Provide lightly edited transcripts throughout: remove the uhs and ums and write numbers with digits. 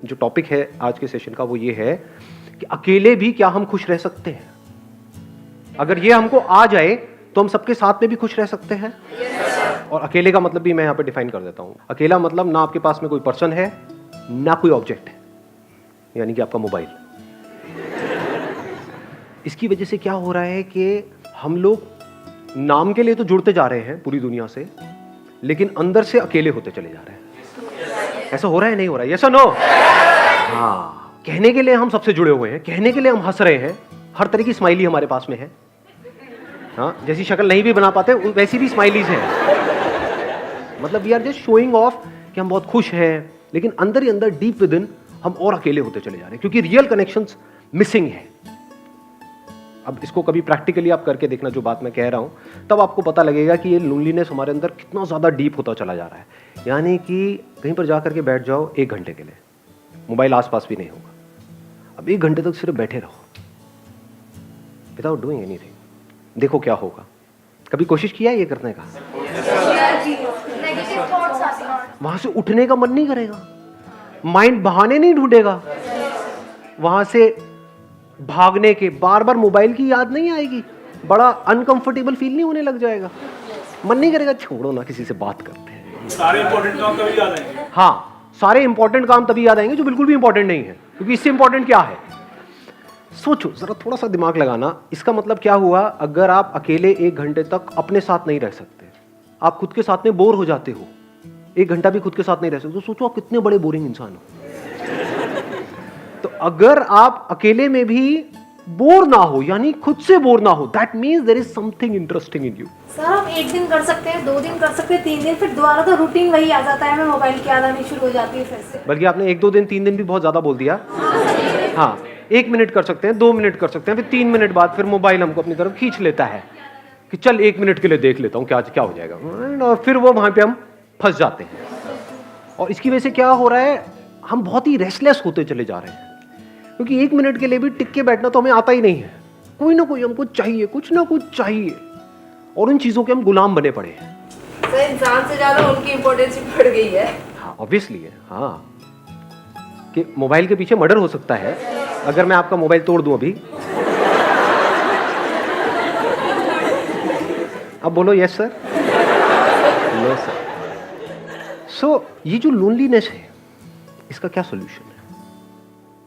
जो टॉपिक है आज के सेशन का वो ये है कि अकेले भी क्या हम खुश रह सकते हैं। अगर ये हमको आ जाए तो हम सबके साथ में भी खुश रह सकते हैं। और अकेले का मतलब भी मैं यहाँ पे डिफाइन कर देता हूँ। अकेला मतलब ना आपके पास में कोई पर्सन है ना कोई ऑब्जेक्ट है, यानी कि आपका मोबाइल। इसकी वजह से क्या हो रहा है कि हम लोग नाम के लिए तो जुड़ते जा रहे हैं पूरी दुनिया से, लेकिन अंदर से अकेले होते चले जा रहे हैं। ऐसा हो रहा है नहीं हो रहा है? यस और नो? हाँ, कहने के लिए हम सबसे जुड़े हुए हैं, कहने के लिए हम हंस रहे हैं, हर तरह की स्माइली हमारे पास में है। हाँ, जैसी शक्ल नहीं भी बना पाते वैसी भी स्माइलीज हैं। मतलब we are just showing off कि हम बहुत खुश हैं, लेकिन अंदर ही अंदर डीप विद इन हम और अकेले होते चले जा रहे हैं, क्योंकि रियल कनेक्शंस मिसिंग है। अब इसको कभी प्रैक्टिकली आप करके देखना जो बात मैं कह रहा हूं, तब आपको पता लगेगा कि ये लोनलीनेस हमारे अंदर कितना ज्यादा डीप होता चला जा रहा है। यानी कि कहीं पर जाकर के बैठ जाओ 1 घंटे के लिए, मोबाइल आसपास भी नहीं होगा। अब 1 घंटे तक सिर्फ बैठे रहो विदाउट डूइंग एनीथिंग, देखो क्या होगा। कभी कोशिश किया ये करने का? वहां से उठने का मन नहीं करेगा, माइंड बहाने नहीं ढूंढेगा, वहां से भागने के बार बार मोबाइल की याद नहीं आएगी, बड़ा अनकंफर्टेबल फील नहीं होने लग जाएगा, मन नहीं करेगा छोड़ो ना किसी से बात करते हैं। सारे इंपॉर्टेंट काम तभी याद आएंगे। हाँ, सारे इंपॉर्टेंट काम तभी याद आएंगे जो बिल्कुल भी इंपॉर्टेंट नहीं है, क्योंकि इससे इंपॉर्टेंट क्या है? सोचो जरा, थोड़ा सा दिमाग लगाना। इसका मतलब क्या हुआ? अगर आप अकेले 1 घंटे तक अपने साथ नहीं रह सकते, आप खुद के साथ में बोर हो जाते हो, 1 घंटा भी खुद के साथ नहीं रह सकते, तो सोचो आप कितने बड़े बोरिंग इंसान हो। तो अगर आप अकेले में भी बोर ना हो, यानी खुद से बोर ना हो, that means there is something interesting in you. Sir हम 1 दिन कर सकते हैं, 2 दिन कर सकते हैं, 3 दिन, फिर दोबारा तो रूटीन वही आ जाता है, हमें मोबाइल की याद आनी शुरू हो जाती है फिर से। बल्कि आपने 1-2 दिन 3 दिन भी बहुत ज्यादा बोल दिया। हाँ, 1 मिनट कर सकते हैं, 2 मिनट कर सकते हैं, फिर 3 मिनट बाद फिर मोबाइल हमको अपनी तरफ खींच लेता है कि चल 1 मिनट के लिए देख लेता हूँ क्या हो जाएगा, और फिर वो वहां पे हम फंस जाते हैं। और इसकी वजह से क्या हो रहा है? हम बहुत ही रेस्टलेस होते चले जा रहे हैं, क्योंकि 1 मिनट के लिए भी टिक के बैठना तो हमें आता ही नहीं है। कोई ना कोई हमको चाहिए, कुछ ना कुछ चाहिए, और उन चीजों के हम गुलाम बने पड़े हैं। सर इंसान से ज्यादा उनकी इम्पोर्टेंस बढ़ गई है। हाँ, ऑब्वियसली है। हाँ, कि मोबाइल के पीछे मर्डर हो सकता है अगर मैं आपका मोबाइल तोड़ दूं अभी। अब बोलो यस सर, नो सर। सो ये जो लोनलीनेस है, इसका क्या सॉल्यूशन है?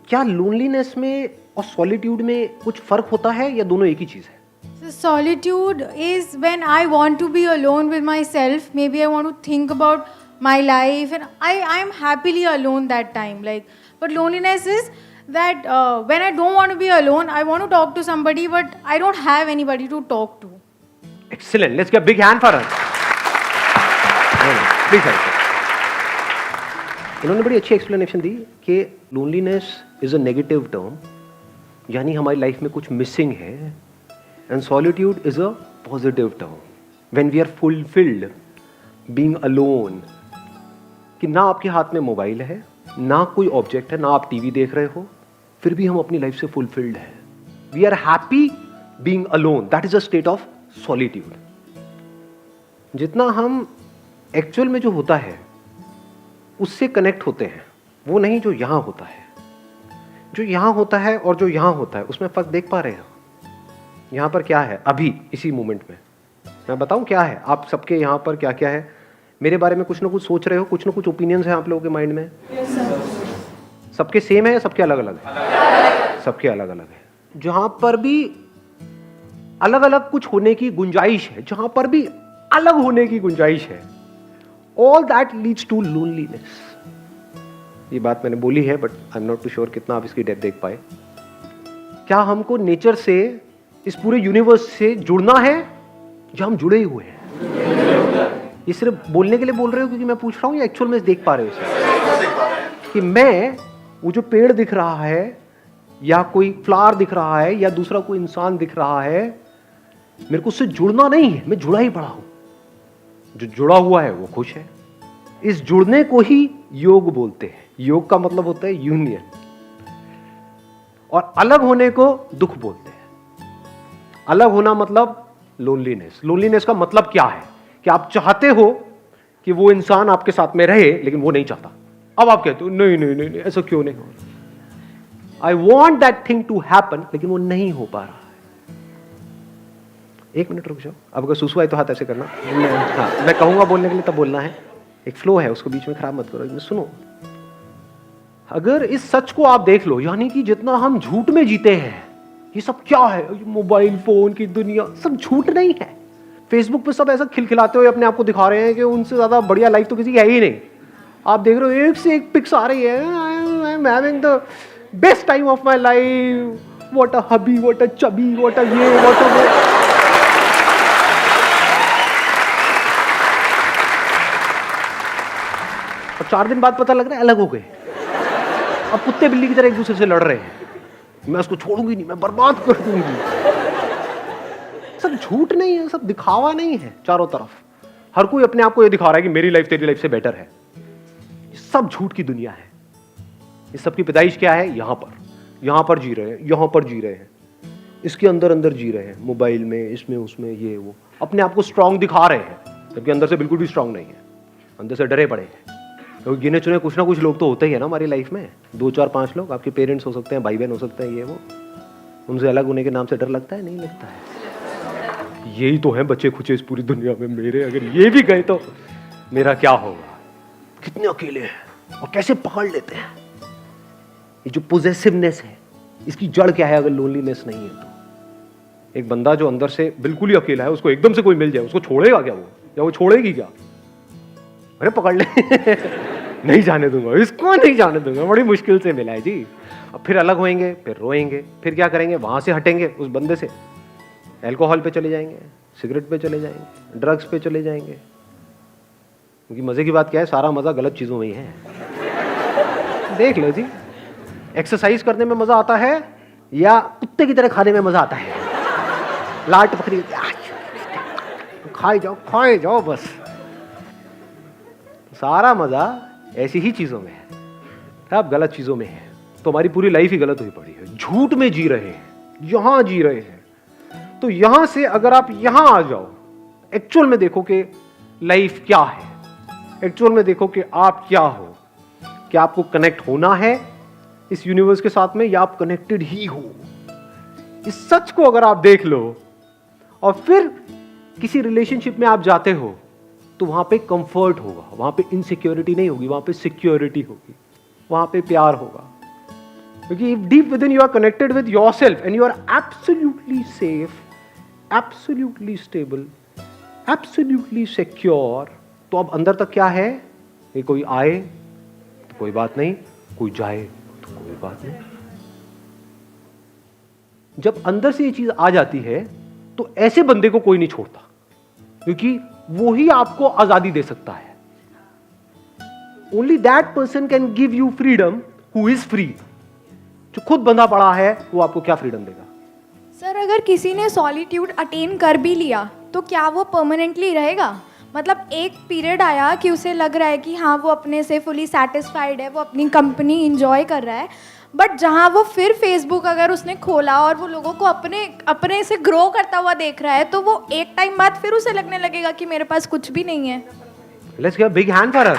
क्या लोनलीनेस में और सॉलिट्यूड में कुछ फर्क होता है या दोनों एक ही चीज है? So solitude is when I want to be alone with myself. Maybe I want to think about my life, and I am happily alone that time. Like, but loneliness is that when I don't want to be alone, I want to talk to somebody, but I don't have anybody to talk to. Excellent. Let's give a big hand for her. Big hand. इन्होंने बड़ी अच्छी explanation दी कि loneliness is a negative term, यानी हमारी life में कुछ missing है, and solitude is a positive term when we are fulfilled being alone. कि ना आपके हाथ में मोबाइल है, ना कोई ऑब्जेक्ट है, ना आप टीवी देख रहे हो, फिर भी हम अपनी लाइफ से फुलफिल्ड है। We are happy being alone, that is a state of solitude. जितना हम एक्चुअल में जो होता है उससे कनेक्ट होते हैं, वो नहीं जो यहां होता है। जो यहां होता है और जो यहां होता है उसमें फर्क देख पा रहे हो? यहां पर क्या है अभी इसी मोमेंट में? मैं बताऊं क्या है? आप सबके यहां पर क्या क्या है? मेरे बारे में कुछ ना कुछ सोच रहे हो, कुछ ना कुछ ओपिनियंस हैं आप लोगों के माइंड में। सबके सेम है या सबके अलग अलग है? सबके अलग अलग है। जहां पर भी अलग अलग कुछ होने की गुंजाइश है, जहां पर भी अलग होने की गुंजाइश है, all that leads to loneliness. ये बात मैंने बोली है, but I am not too sure कितना आप इसकी डेप्थ देख पाए। क्या हमको नेचर से, इस पूरे यूनिवर्स से जुड़ना है, या हम जुड़े ही हुए हैं? ये सिर्फ बोलने के लिए बोल रहे हो क्योंकि मैं पूछ रहा हूं, या एक्चुअल में देख पा रहे हो इसे? कि मैं वो जो पेड़ दिख रहा है, या कोई फ्लावर दिख रहा है, या दूसरा कोई इंसान दिख रहा है, मेरे को उससे जुड़ना नहीं है, मैं जुड़ा ही पड़ा हूं। जो जुड़ा हुआ है वो खुश है। इस जुड़ने को ही योग बोलते हैं। योग का मतलब होता है यूनियन, और अलग होने को दुख बोलते हैं। अलग होना मतलब लोनलीनेस। लोनलीनेस का मतलब क्या है? कि आप चाहते हो कि वो इंसान आपके साथ में रहे, लेकिन वो नहीं चाहता। अब आप कहते हो नहीं नहीं नहीं, नहीं ऐसा क्यों नहीं हो रहा? I want that thing to happen, लेकिन वो नहीं हो पा रहा है। एक मिनट रुक जाओ, अब अगर सुसु आए तो हाथ ऐसे करना। हाँ, मैं कहूंगा बोलने के लिए तब बोलना है, एक फ्लो है उसको बीच में खराब मत करो। सुनो, अगर इस सच को आप देख लो, यानी कि जितना हम झूठ में जीते हैं, ये सब क्या है, मोबाइल फोन की दुनिया, सब झूठ नहीं है। फेसबुक पे सब ऐसा खिलखिलाते हुए अपने आप को दिखा रहे हैं कि उनसे ज्यादा बढ़िया लाइफ तो किसी की है ही नहीं। आप देख रहे हो एक से एक पिक्स आ रही है, I am having the best time of my life, what a hubby, what a chubby, what a ये, व्हाट अ वो। और 4 दिन बाद पता लग रहा है अलग हो गए, अब कुत्ते बिल्ली की तरह एक दूसरे से लड़ रहे हैं। मैं उसको छोड़ूंगी नहीं, मैं बर्बाद कर दूंगी। सब झूठ नहीं है, सब दिखावा नहीं है। चारों तरफ हर कोई अपने आप को ये दिखा रहा है कि मेरी लाइफ तेरी लाइफ से बेटर है। ये सब झूठ की दुनिया है। इस सब की पैदाइश क्या है? यहां पर जी रहे हैं, यहां पर जी रहे हैं, इसके अंदर अंदर जी रहे हैं, मोबाइल में, इसमें उसमें, ये वो, अपने आप को स्ट्रांग दिखा रहे हैं, जबकि अंदर से बिल्कुल भी स्ट्रांग नहीं है, अंदर से डरे पड़े हैं। क्योंकि गिने चुने कुछ ना कुछ लोग तो होते ही है ना हमारी लाइफ में, 2 4 5 लोग। आपके पेरेंट्स हो सकते हैं, भाई बहन हो सकते हैं, ये वो, उनसे अलग होने के नाम से डर लगता है? नहीं लगता है। यही तो है बच्चे खुचे इस पूरी दुनिया में मेरे, अगर ये भी गए तो मेरा क्या होगा? कितने अकेले हैं और कैसे पकड़ लेते हैं। ये जो पोजेसिवनेस है, इसकी जड़ क्या है? अगर लोनलीनेस नहीं है तो एक बंदा जो अंदर से बिल्कुल ही अकेला है, उसको एकदम से कोई मिल जाए, उसको छोड़ेगा क्या वो, या वो छोड़ेगी क्या? अरे पकड़ ले नहीं जाने दूंगा इसको, नहीं जाने दूंगा, बड़ी मुश्किल से मिला है जी। अब फिर अलग होएंगे, फिर रोएंगे, फिर क्या करेंगे? वहां से हटेंगे उस बंदे से, अल्कोहल पे चले जाएंगे, सिगरेट पे चले जाएंगे, ड्रग्स पे चले जाएंगे। क्योंकि मजे की बात क्या है, सारा मजा गलत चीजों में ही है। देख लो जी, एक्सरसाइज करने में मजा आता है या कुत्ते की तरह खाने में मजा आता है? लाट पकड़ी, खाए जाओ बस। सारा मजा ऐसी ही चीजों में है, अब गलत चीजों में है तो हमारी पूरी लाइफ ही गलत हुई पड़ी है। झूठ में जी रहे हैं, यहां जी रहे हैं। तो यहां से अगर आप यहां आ जाओ, एक्चुअल में देखो कि लाइफ क्या है, एक्चुअल में देखो कि आप क्या हो, क्या आपको कनेक्ट होना है इस यूनिवर्स के साथ में, या आप कनेक्टेड ही हो। इस सच को अगर आप देख लो और फिर किसी रिलेशनशिप में आप जाते हो, तो वहां पे कंफर्ट होगा, वहां पे इनसिक्योरिटी नहीं होगी, वहां पे सिक्योरिटी होगी, वहां पे प्यार होगा। क्योंकि deep within you are connected with yourself and you are absolutely safe, absolutely stable, absolutely secure. तो अब अंदर तक क्या है? ये कोई आए तो कोई बात नहीं, कोई जाए तो कोई बात नहीं। जब अंदर से ये चीज आ जाती है तो ऐसे बंदे को कोई नहीं छोड़ता, क्योंकि वो ही आपको आजादी दे सकता है। Only that person can give you freedom who is free. जो खुद बंधा पड़ा है वो आपको क्या फ्रीडम देगा? सर, अगर किसी ने सॉलिट्यूड अटेन कर भी लिया तो क्या वो परमानेंटली रहेगा? मतलब एक पीरियड आया कि उसे लग रहा है कि हाँ वो अपने से फुली सेटिस्फाइड है, वो अपनी कंपनी इंजॉय कर रहा है, बट जहाँ वो फिर फेसबुक अगर उसने खोला और वो लोगों को अपने से ग्रो करता हुआ देख रहा है, तो वो एक टाइम बाद फिर उसे लगने लगेगा कि मेरे पास कुछ भी नहीं है। Let's give a big hand for us.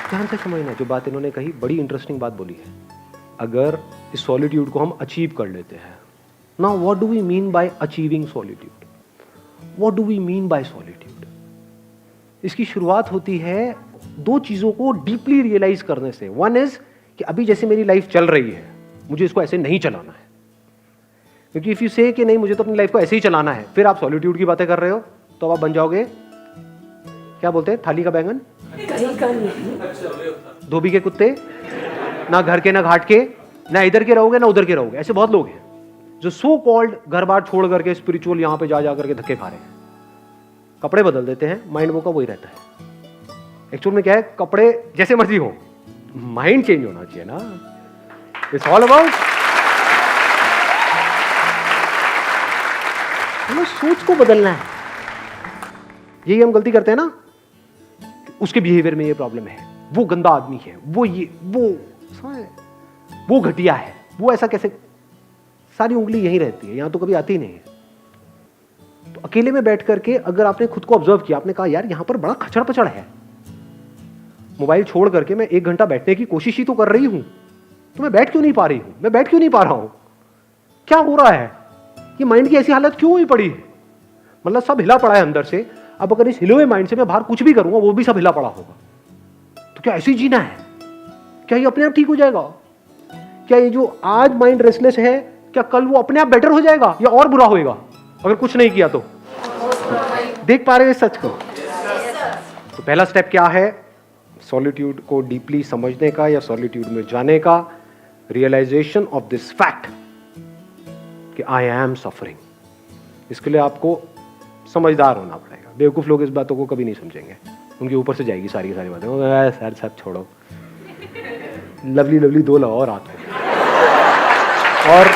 ध्यान से समझना, जो बात इन्होंने कही बड़ी इंटरेस्टिंग बात बोली है। अगर इस सॉलिट्यूड को हम अचीव कर लेते हैं, now what do we mean by achieving solitude? What do we mean by solitude? इसकी शुरुआत होती है 2 चीजों को डीपली रियलाइज करने से। वन इज कि अभी जैसे मेरी लाइफ चल रही है, मुझे इसको ऐसे नहीं चलाना है। क्योंकि इफ यू से कि नहीं मुझे तो अपनी लाइफ को ऐसे ही चलाना है, फिर आप सॉलिट्यूड की बातें कर रहे हो, तो आप बन जाओगे, क्या बोलते हैं, थाली का बैंगन, धोबी के कुत्ते, ना घर के ना घाट के, ना इधर के रहोगे ना उधर के रहोगे। ऐसे बहुत लोग हैं जो सो कॉल्ड घर बार छोड़ करके स्पिरिचुअल यहां पे जा करके धक्के खा रहे हैं। कपड़े बदल देते हैं, माइंड वो का वही रहता है। एक्चुअल में क्या है, कपड़े जैसे मर्जी हो, माइंड चेंज होना चाहिए ना। इट्स ऑल अबाउट सोच को बदलना है। यही हम गलती करते हैं ना, उसके बिहेवियर में ये प्रॉब्लम है, वो गंदा आदमी है, वो ये वो घटिया है, वो ऐसा कैसे, सारी उंगली यहीं रहती है, यहां तो कभी आती ही नहीं है। तो अकेले में बैठ करके अगर आपने खुद को ऑब्जर्व किया, आपने कहा यार यहाँ पर बड़ा खचड़ पचड़ है, मोबाइल छोड़ करके मैं 1 घंटा बैठने की कोशिश ही तो कर रही हूं, तो मैं बैठ क्यों नहीं पा रही हूं, मैं बैठ क्यों नहीं पा रहा हूं, क्या हो रहा है, ये माइंड की ऐसी हालत क्यों हुई पड़ी है? मतलब सब हिला पड़ा है अंदर से। अब अगर इस हिले हुए माइंड से मैं बाहर कुछ भी करूंगा, वो भी सब हिला पड़ा होगा। तो क्या ऐसे ही जीना है? क्या ये अपने आप ठीक हो जाएगा? क्या ये जो आज माइंड रेस्टलेस है, क्या कल वो अपने आप बेटर हो जाएगा या और बुरा होएगा अगर कुछ नहीं किया तो? देख पा रहे हो इस सच को? तो पहला स्टेप क्या है? सॉलिट्यूड को डीपली समझने का या सॉलिट्यूड में जाने का, रियलाइजेशन ऑफ दिस फैक्ट कि आई एम सफरिंग। इसके लिए आपको समझदार होना पड़ेगा। बेवकूफ लोग इस बातों को कभी नहीं समझेंगे, उनके ऊपर से जाएगी सारी की सारी बातें। सर सब छोड़ो, लवली लवली 2 लगाओ रात को। और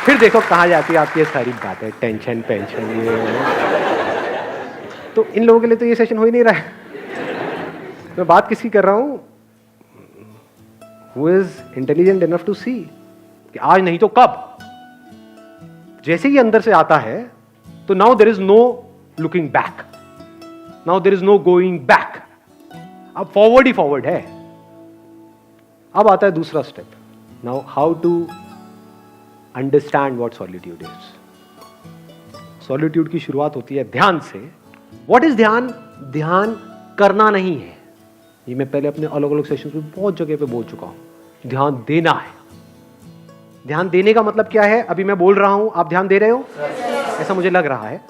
फिर देखो कहाँ जाती है आपकी ये सारी बातें, टेंशन पेंशन ये। तो इन लोगों के लिए तो ये सेशन हो ही नहीं रहा है। मैं बात किसकी कर रहा हूं? Who is intelligent enough to see कि आज नहीं तो कब, जैसे ही अंदर से आता है तो now there is no looking back, now there is no going back, अब फॉरवर्ड ही फॉरवर्ड है। अब आता है दूसरा step, now how to understand what solitude is. Solitude की शुरुआत होती है ध्यान से। व्हाट इज ध्यान? ध्यान करना नहीं है, ये मैं पहले अपने अलग अलग सेशंस में बहुत जगह पे बोल चुका हूं। ध्यान देना है। ध्यान देने का मतलब क्या है? अभी मैं बोल रहा हूं, आप ध्यान दे रहे हो? ऐसा मुझे लग रहा है।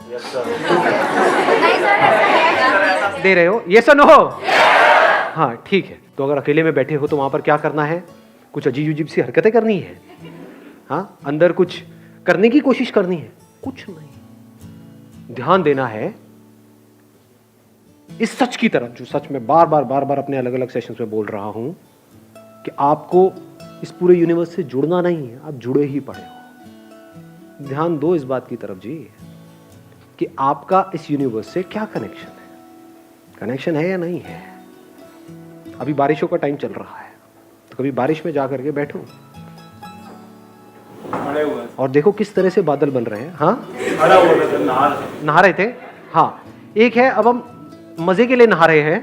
दे रहे हो? यस और नो? हाँ ठीक है। तो अगर अकेले में बैठे हो तो वहां पर क्या करना है? कुछ अजीब अजीब सी हरकतें करनी है, हाँ, अंदर कुछ करने की कोशिश करनी है? कुछ नहीं। ध्यान देना है इस सच की तरफ, जो सच में बार बार अपने अलग अलग सेशंस में बोल रहा हूं कि आपको इस पूरे यूनिवर्स से जुड़ना नहीं है, आप जुड़े ही पड़े हो। ध्यान दो इस बात की तरफ जी कि आपका इस यूनिवर्स से क्या कनेक्शन है, कनेक्शन है या नहीं है। अभी बारिशों का टाइम चल रहा है, तो कभी बारिश में जा करके बैठो और देखो किस तरह से बादल बन रहे हैं। हाँ, नहा रहे थे। हाँ, एक है अब हम मजे के लिए नहा रहे हैं,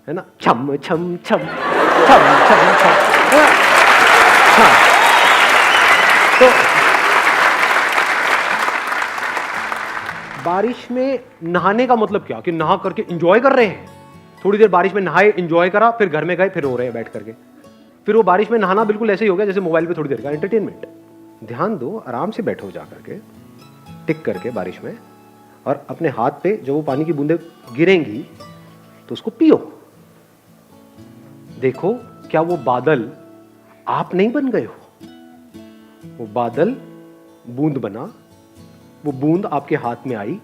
है ना, छम छम छम छम छम छम। हाँ, तो बारिश में नहाने का मतलब क्या कि नहा करके एंजॉय कर रहे हैं। थोड़ी देर बारिश में नहाए, एंजॉय करा, फिर घर में गए, फिर रो रहे हैं बैठ करके। फिर वो बारिश में नहाना बिल्कुल ऐसे ही हो गया जैसे मोबाइल पे थोड़ी देर का एंटरटेनमेंट। ध्यान दो, आराम से बैठो जा करके, टिक करके बारिश में, और अपने हाथ पे जब वो पानी की बूंदें गिरेंगी तो उसको पियो। देखो क्या वो बादल आप नहीं बन गए हो, वो बादल बूंद बना, वो बूंद आपके हाथ में आई,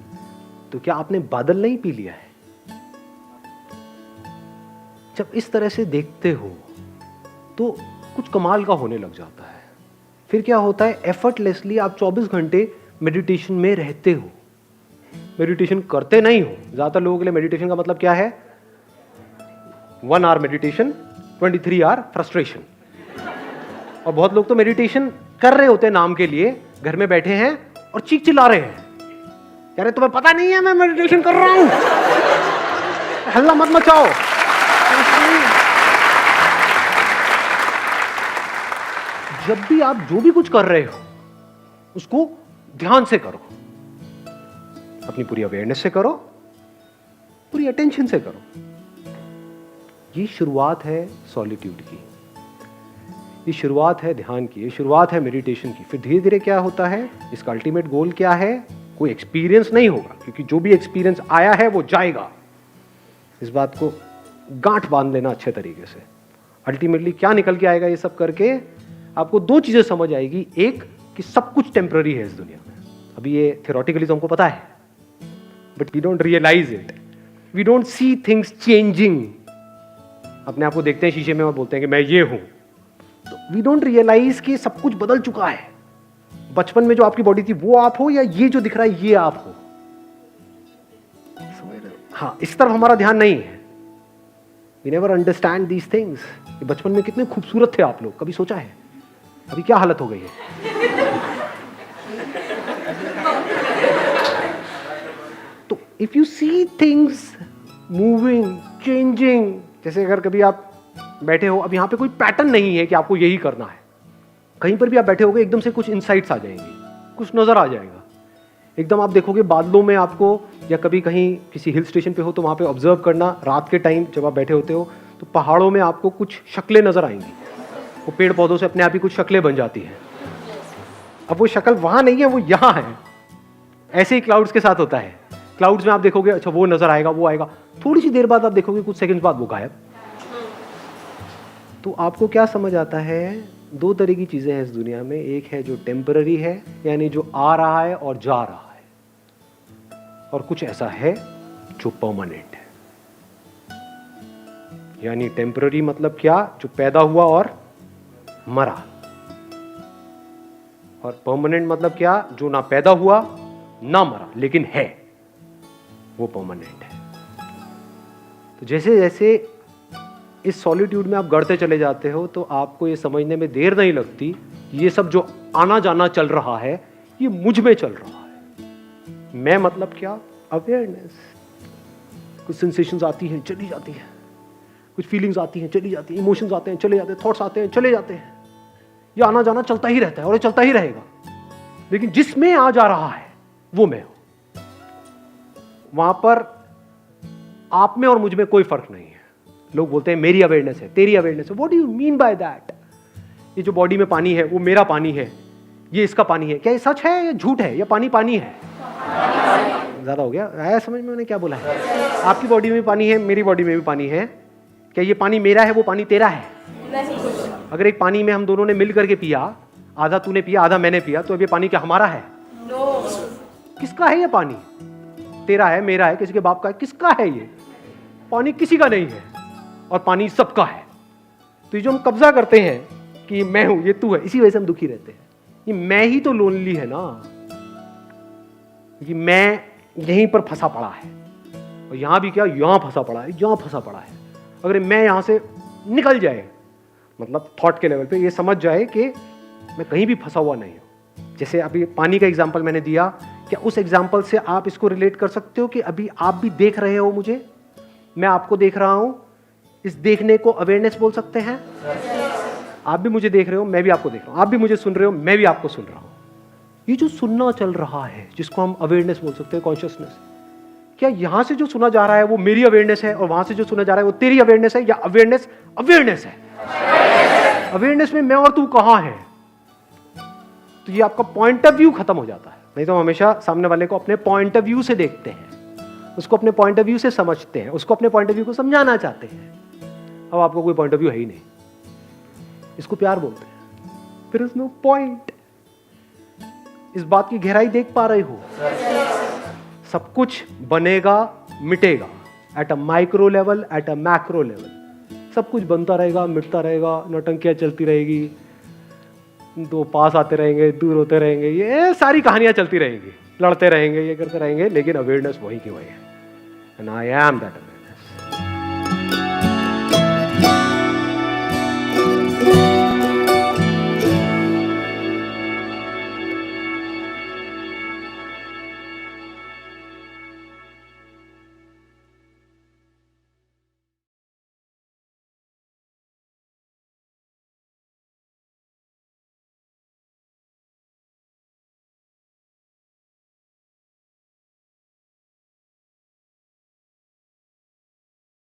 तो क्या आपने बादल नहीं पी लिया है? जब इस तरह से देखते हो तो कुछ कमाल का होने लग जाता है। फिर क्या होता है, एफर्टलेसली आप 24 घंटे मेडिटेशन में रहते हो। मेडिटेशन करते नहीं हो। ज्यादातर लोगों के लिए मेडिटेशन का मतलब क्या है? 1 आवर मेडिटेशन, 23 आवर फ्रस्ट्रेशन। और बहुत लोग तो मेडिटेशन कर रहे होते हैं नाम के लिए, घर में बैठे हैं और चीख चिल्ला रहे हैं, यार तुम्हें पता नहीं है मैं मेडिटेशन कर रहा हूं, हल्ला मत मचाओ। जब भी आप जो भी कुछ कर रहे हो उसको ध्यान से करो, अपनी पूरी अवेयरनेस से करो, पूरी अटेंशन से करो। ये शुरुआत है सॉलिट्यूड की, ये शुरुआत है ध्यान की, ये शुरुआत है मेडिटेशन की। फिर धीरे धीरे क्या होता है, इसका अल्टीमेट गोल क्या है? कोई एक्सपीरियंस नहीं होगा, क्योंकि जो भी एक्सपीरियंस आया है वो जाएगा। इस बात को गांठ बांध लेना अच्छे तरीके से। अल्टीमेटली क्या निकल के आएगा ये सब करके? आपको 2 चीजें समझ आएगी। एक कि सब कुछ टेम्पररी है इस दुनिया में। अभी ये थियोरेटिकली तो हमको पता है, but we don't realise it, we don't see things changing. अपने आप को देखते हैं शीशे में और बोलते हैं कि मैं ये हूं, तो वी डोंट रियलाइज कि सब कुछ बदल चुका है। बचपन में जो आपकी बॉडी थी वो आप हो, या ये जो दिख रहा है ये आप हो? समझ रहे हो? हाँ, इस तरफ हमारा ध्यान नहीं है। We never understand these things. बचपन में कितने खूबसूरत थे आप लोग, कभी सोचा है अभी क्या हालत हो गई है? तो if you see things moving changing, जैसे अगर कभी आप बैठे हो, अब यहाँ पे कोई पैटर्न नहीं है कि आपको यही करना है, कहीं पर भी आप बैठे होगे एकदम से कुछ इनसाइट्स आ जाएंगे, कुछ नजर आ जाएगा, एकदम आप देखोगे बादलों में आपको, या कभी कहीं किसी हिल स्टेशन पे हो तो वहाँ पे ऑब्जर्व करना, रात के टाइम जब आप बैठे होते हो तो पहाड़ों में आपको कुछ शक्लें नजर आएंगी, वो पेड़ पौधों से अपने आप ही कुछ शक्लें बन जाती हैं। अब वो शक्ल वहाँ नहीं है, वो यहाँ है। ऐसे ही क्लाउड्स के साथ होता है, क्लाउड्स में आप देखोगे अच्छा वो नजर आएगा, वो आएगा, थोड़ी सी देर बाद आप देखोगे कुछ सेकंड बाद वो गायब। तो आपको क्या समझ आता है, दो तरह की चीजें हैं इस दुनिया में, एक है जो टेम्पररी है, यानी जो आ रहा है और जा रहा है, और कुछ ऐसा है जो परमानेंट है। यानी टेम्पररी मतलब क्या, जो पैदा हुआ और मरा, और परमानेंट मतलब क्या, जो ना पैदा हुआ ना मरा लेकिन है, वो परमानेंट है। तो जैसे जैसे इस सॉलिट्यूड में आप गढ़ते चले जाते हो तो आपको ये समझने में देर नहीं लगती, ये सब जो आना जाना चल रहा है ये मुझ में चल रहा है। मैं मतलब क्या, अवेयरनेस। कुछ सेंसेशंस आती हैं चली जाती हैं, कुछ फीलिंग्स आती हैं चली जाती हैं, इमोशंस आते हैं चले जाते हैं, थॉट्स आते हैं चले जाते हैं, ये आना जाना चलता ही रहता है और ये चलता ही रहेगा। लेकिन जिसमें आ जा रहा है वो मैं हूं, वहां पर आप में और मुझ में कोई फर्क नहीं है। लोग बोलते हैं मेरी अवेयरनेस है, तेरी अवेयरनेस है। What do you mean by that? ये जो बॉडी में पानी है वो मेरा पानी है, ये इसका पानी है, क्या ये सच है या झूठ है, या पानी पानी है? ज्यादा हो गया, आया समझ में मैंने क्या बोला है? आपकी बॉडी में पानी है, मेरी बॉडी में भी पानी है, क्या ये पानी मेरा है, वो पानी तेरा है? अगर एक पानी में हम दोनों ने मिल करके पिया, आधा तूने पिया आधा मैंने पिया, तो अब ये पानी क्या हमारा है? किसका है ये पानी? तेरा है, मेरा है, किसी के बाप का है, किसका है ये पानी? किसी का नहीं है, और पानी सबका है। तो ये जो हम कब्जा करते हैं कि मैं हूं, ये तू है, इसी वजह से हम दुखी रहते हैं। ये मैं ही तो लोनली है ना, कि मैं यहीं पर फंसा पड़ा है, और यहां भी क्या, यहां फंसा पड़ा है, यहां फंसा पड़ा है। अगर मैं यहां से निकल जाए, मतलब थॉट के लेवल पे ये समझ जाए कि मैं कहीं भी फंसा हुआ नहीं हूं। जैसे अभी पानी का एग्जाम्पल मैंने दिया, क्या उस एग्जाम्पल से आप इसको रिलेट कर सकते हो कि अभी आप भी देख रहे हो मुझे, मैं आपको देख रहा हूं, इस देखने को अवेयरनेस बोल सकते हैं? आप भी मुझे देख रहे हो, मैं भी आपको देख रहा हूं, आप भी मुझे सुन रहे हो, मैं भी आपको सुन रहा हूं। ये जो सुनना चल रहा है, जिसको हम अवेयरनेस बोल सकते हैं, कॉन्शियसनेस, क्या यहां से जो सुना जा रहा है वो मेरी अवेयरनेस है, और वहां से जो सुना जा रहा है वो तेरी अवेयरनेस है, या अवेयरनेस अवेयरनेस है? अवेयरनेस में मैं और तू कहां है? तो ये आपका पॉइंट ऑफ व्यू खत्म हो जाता है। नहीं तो हम हमेशा सामने वाले को अपने पॉइंट ऑफ व्यू से देखते हैं, उसको अपने पॉइंट ऑफ व्यू से समझते हैं, उसको अपने पॉइंट ऑफ व्यू को समझाना चाहते हैं। अब आपको कोई पॉइंट ऑफ व्यू है ही नहीं, इसको प्यार बोलते हैं। फिर नो पॉइंट। इस बात की गहराई देख पा रहे हो? सब कुछ बनेगा मिटेगा, at a micro level, at a macro level, सब कुछ बनता रहेगा मिटता रहेगा, नौटंकियां चलती रहेगी, दो पास आते रहेंगे दूर होते रहेंगे, ये सारी कहानियां चलती रहेंगी, लड़ते रहेंगे, ये करते रहेंगे, लेकिन अवेयरनेस वही की वही है। And I am that.